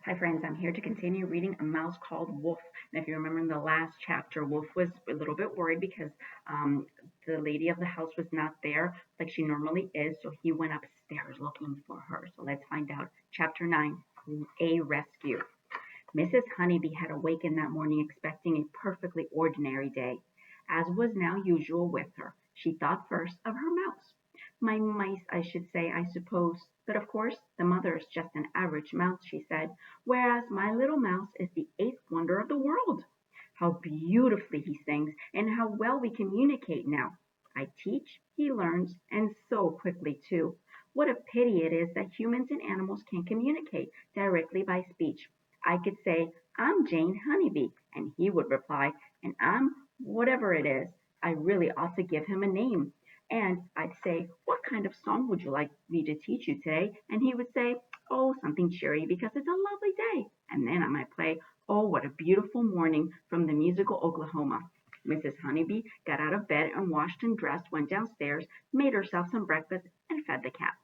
Hi friends, I'm here to continue reading A Mouse Called Wolf. And if you remember in the last chapter, Wolf was a little bit worried because the lady of the house was not there like she normally is, so he went upstairs looking for her. So let's find out. Chapter 9, A Rescue. Mrs. Honeybee had awakened that morning expecting a perfectly ordinary day. As was now usual with her, she thought first of her mouse. My mice, I should say, I suppose. But of course, the mother is just an average mouse, she said, whereas my little mouse is the eighth wonder of the world. How beautifully he sings, and how well we communicate now. I teach, he learns, and so quickly too. What a pity it is that humans and animals can't communicate directly by speech. I could say, I'm Jane Honeybee, and he would reply, and I'm whatever it is. I really ought to give him a name. And I'd say, what kind of song would you like me to teach you today? And he would say, oh, something cheery because it's a lovely day. And then I might play, oh, what a beautiful morning from the musical Oklahoma. Mrs. Honeybee got out of bed and washed and dressed, went downstairs, made herself some breakfast, and fed the cat.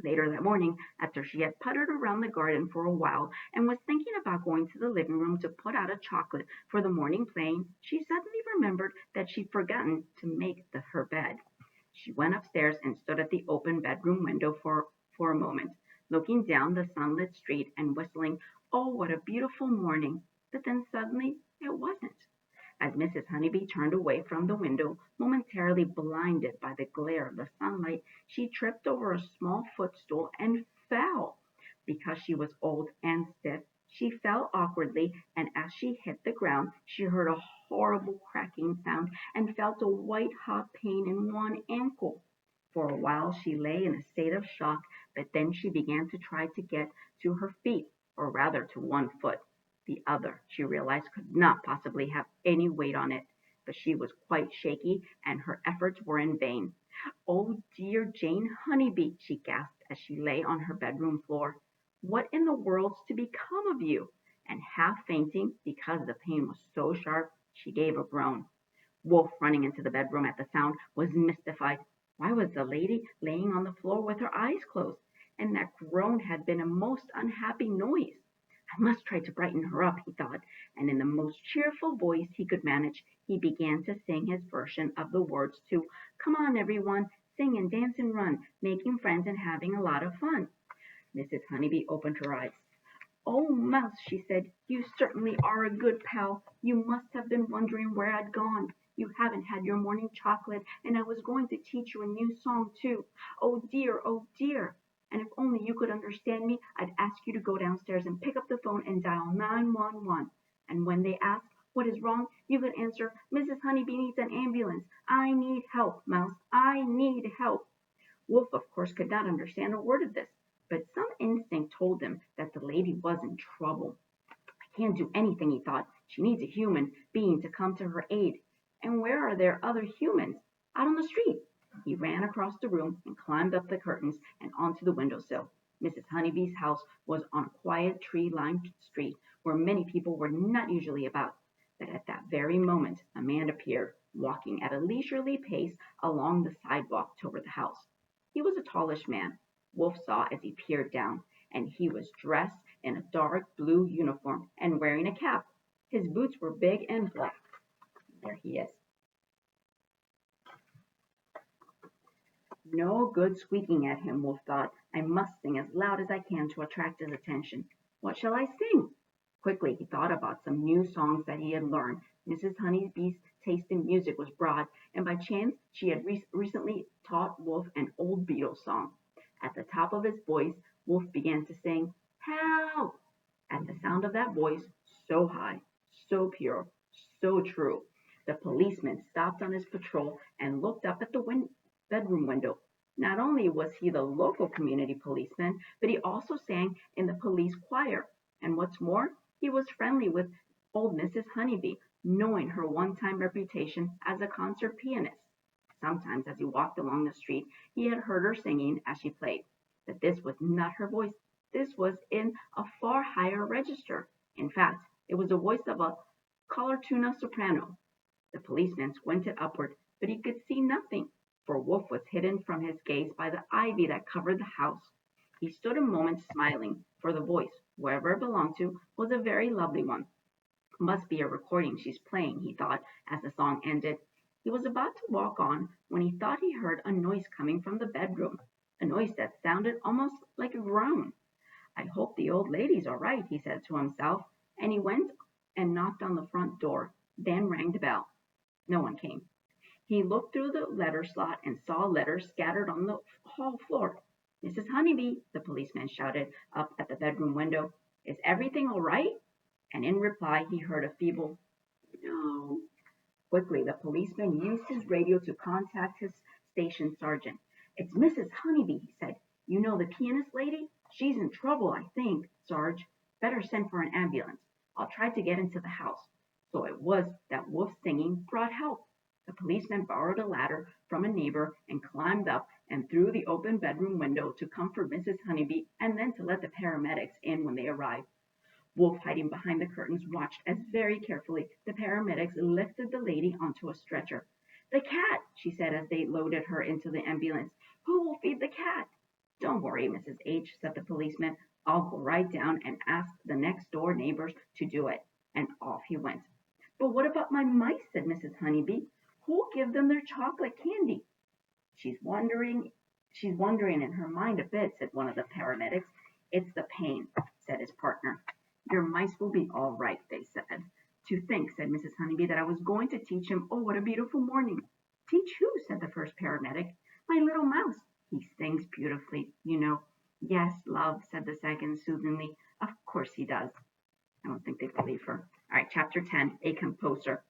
Later that morning, after she had puttered around the garden for a while and was thinking about going to the living room to put out a chocolate for the morning playing, she suddenly remembered that she'd forgotten to make her bed. She went upstairs and stood at the open bedroom window for a moment, looking down the sunlit street and whistling, oh, what a beautiful morning. But then suddenly it wasn't. As Mrs. Honeybee turned away from the window, momentarily blinded by the glare of the sunlight, she tripped over a small footstool and fell. Because she was old and stiff, she fell awkwardly, and as she hit the ground, she heard a horrible cracking sound and felt a white hot pain in one ankle. For a while she lay in a state of shock, but then she began to try to get to her feet, or rather to one foot. The other, she realized, could not possibly have any weight on it, but she was quite shaky, and her efforts were in vain. "Oh, dear Jane Honeybee," she gasped as she lay on her bedroom floor. "What in the world's to become of you?" And half fainting, because the pain was so sharp, she gave a groan. Wolf, running into the bedroom at the sound, was mystified. Why was the lady laying on the floor with her eyes closed? And that groan had been a most unhappy noise. I must try to brighten her up, he thought, and in the most cheerful voice he could manage, he began to sing his version of the words to "Come on, everyone, sing and dance and run, making friends and having a lot of fun." Mrs. Honeybee opened her eyes. "Oh, Mouse," she said, "you certainly are a good pal. You must have been wondering where I'd gone. You haven't had your morning chocolate, and I was going to teach you a new song, too. Oh, dear, oh, dear. And if only you could understand me, I'd ask you to go downstairs and pick up the phone and dial 911. And when they ask what is wrong, you could answer, Mrs. Honeybee needs an ambulance. I need help, Mouse. I need help." Wolf, of course, could not understand a word of this, but some instinct told him that the lady was in trouble. "I can't do anything," he thought. "She needs a human being to come to her aid. And where are there other humans? Out on the street." He ran across the room and climbed up the curtains and onto the window sill. Mrs. Honeybee's house was on a quiet tree-lined street where many people were not usually about. But at that very moment a man appeared, walking at a leisurely pace along the sidewalk toward the house. He was a tallish man, Wolf saw as he peered down, and he was dressed in a dark blue uniform and wearing a cap. His boots were big and black. There he is. No good squeaking at him, Wolf thought. I must sing as loud as I can to attract his attention. What shall I sing? Quickly he thought about some new songs that he had learned. Mrs. Honeybee's taste in music was broad, and by chance she had recently taught Wolf an old Beatles song. At the top of his voice, Wolf began to sing, "Help!" At the sound of that voice, so high, so pure, so true, the policeman stopped on his patrol and looked up at the bedroom window. Not only was he the local community policeman, but he also sang in the police choir. And what's more, he was friendly with old Mrs. Honeybee, knowing her one-time reputation as a concert pianist. Sometimes as he walked along the street, he had heard her singing as she played. But this was not her voice. This was in a far higher register. In fact, it was the voice of a colortuna soprano. The policeman squinted upward, but he could see nothing, for Wolf was hidden from his gaze by the ivy that covered the house. He stood a moment smiling, for the voice Whoever it belonged to was a very lovely one. Must be a recording she's playing, he thought as the song ended. He was about to walk on when he thought he heard a noise coming from the bedroom, a noise that sounded almost like a groan. I hope the old lady's all right, he said to himself, and he went and knocked on the front door, then rang the bell. No one came. He looked through the letter slot and saw letters scattered on the hall floor. Mrs. Honeybee, the policeman shouted up at the bedroom window, is everything all right? And in reply he heard a feeble no. Quickly, the policeman used his radio to contact his station sergeant. It's Mrs. Honeybee, he said. You know the pianist lady? She's in trouble, I think, Sarge. Better send for an ambulance. I'll try to get into the house. So it was that Wolf's singing brought help. The policeman borrowed a ladder from a neighbor and climbed up and through the open bedroom window to comfort Mrs. Honeybee and then to let the paramedics in when they arrived. Wolf, hiding behind the curtains, watched as very carefully the paramedics lifted the lady onto a stretcher. The cat, she said as they loaded her into the ambulance. Who will feed the cat? Don't worry, Mrs. H, said the policeman. I'll go right down and ask the next door neighbors to do it. And off he went. But what about my mice, said Mrs. Honeybee. Who'll give them their chocolate candy? She's wondering in her mind a bit, said one of the paramedics. It's the pain, said his partner. Your mice will be all right, they said. To think, said Mrs. Honeybee, that I was going to teach him. Oh, what a beautiful morning. Teach who? Said the first paramedic. My little mouse. He sings beautifully, you know. Yes, love, said the second soothingly. Of course he does. I don't think they believe her. All right, chapter 10, A Composer.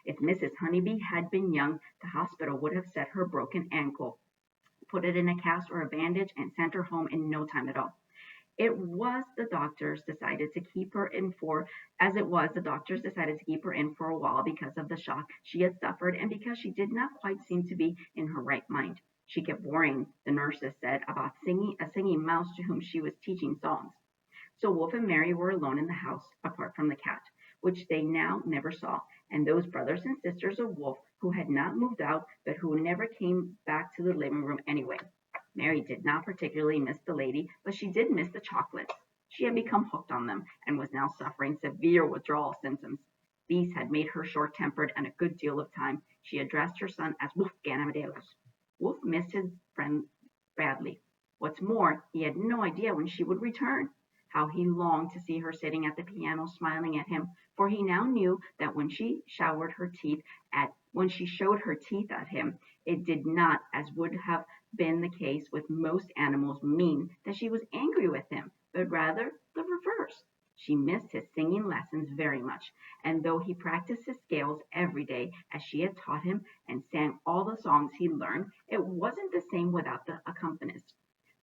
If Mrs. Honeybee had been young, the hospital would have set her broken ankle, put it in a cast or a bandage, and sent her home in no time at all. The doctors decided to keep her in for a while because of the shock she had suffered and because she did not quite seem to be in her right mind. She kept worrying, the nurses said, about a singing mouse to whom she was teaching songs. So Wolf and Mary were alone in the house, apart from the cat, which they now never saw, and those brothers and sisters of Wolf who had not moved out, but who never came back to the living room anyway. Mary did not particularly miss the lady, but she did miss the chocolates. She had become hooked on them and was now suffering severe withdrawal symptoms. These had made her short-tempered, and a good deal of time she addressed her son as Wolfgang Amadeus. Wolf missed his friend badly. What's more, he had no idea when she would return. How he longed to see her sitting at the piano smiling at him, for he now knew that when she showed her teeth at him, it did not, as would have been the case with most animals, mean that she was angry with him, but rather the reverse. She missed his singing lessons very much, and though he practiced his scales every day as she had taught him and sang all the songs he learned, it wasn't the same without the accompanist.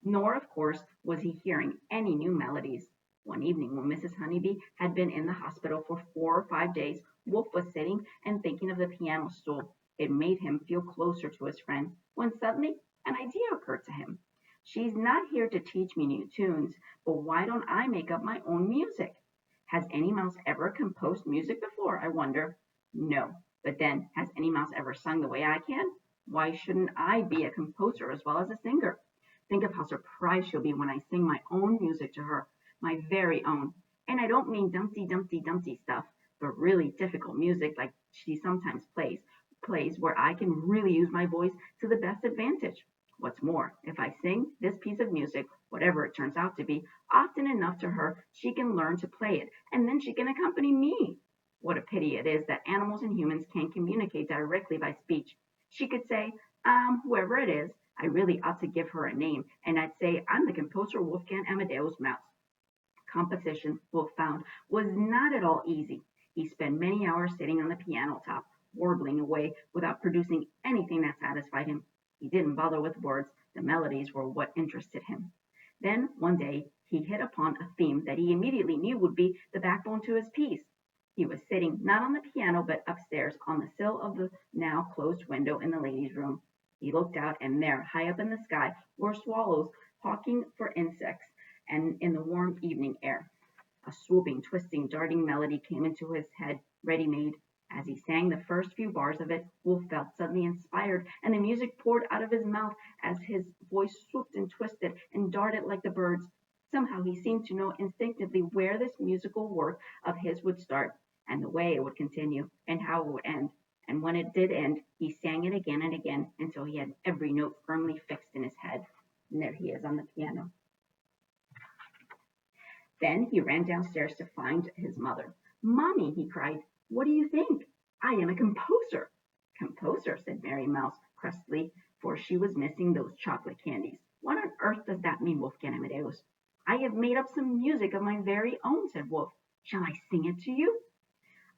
Nor, of course, was he hearing any new melodies. One evening, when Mrs. Honeybee had been in the hospital for 4 or 5 days, Wolf was sitting and thinking of the piano stool. It made him feel closer to his friend, when suddenly an idea occurred to him. She's not here to teach me new tunes, but why don't I make up my own music? Has any mouse ever composed music before, I wonder? No. But then, has any mouse ever sung the way I can? Why shouldn't I be a composer as well as a singer? Think of how surprised she'll be when I sing my own music to her, my very own. And I don't mean Dumpty Dumpty Dumpty stuff, but really difficult music like she sometimes plays where I can really use my voice to the best advantage. What's more, if I sing this piece of music, whatever it turns out to be, often enough to her, she can learn to play it, and then she can accompany me. What a pity it is that animals and humans can't communicate directly by speech. She could say, whoever it is, I really ought to give her a name, and I'd say I'm the composer Wolfgang Amadeus Mouse. Composition, Wolf found, was not at all easy. He spent many hours sitting on the piano top, warbling away without producing anything that satisfied him. He didn't bother with words, the melodies were what interested him. Then, one day, he hit upon a theme that he immediately knew would be the backbone to his piece. He was sitting not on the piano but upstairs on the sill of the now closed window in the ladies' room. He looked out, and there, high up in the sky, were swallows hawking for insects, and in the warm evening air. A swooping, twisting, darting melody came into his head, ready-made. As he sang the first few bars of it, Wolf felt suddenly inspired, and the music poured out of his mouth as his voice swooped and twisted and darted like the birds. Somehow he seemed to know instinctively where this musical work of his would start, and the way it would continue, and how it would end. And when it did end, he sang it again and again until he had every note firmly fixed in his head. And there he is on the piano. Then he ran downstairs to find his mother. "Mommy," he cried, "what do you think? I am a composer." "Composer," said Mary Mouse crustily, for she was missing those chocolate candies. "What on earth does that mean, Wolfgang Amadeus?" "I have made up some music of my very own," said Wolf. "Shall I sing it to you?"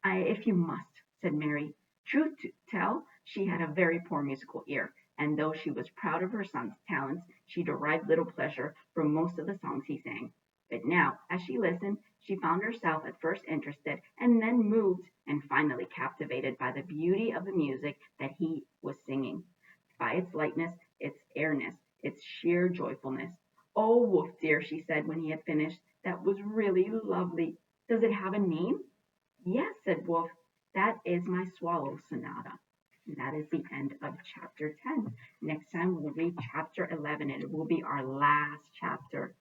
"If you must," said Mary. Truth to tell, she had a very poor musical ear, and though she was proud of her son's talents, she derived little pleasure from most of the songs he sang. But now, as she listened, she found herself at first interested, and then moved, and finally captivated by the beauty of the music that he was singing, by its lightness, its airiness, its sheer joyfulness. "Oh, Wolf dear," she said when he had finished, "that was really lovely. Does it have a name?" "Yes," said Wolf, "that is my Swallow Sonata." And that is the end of chapter 10. Next time we'll read chapter 11, and it will be our last chapter.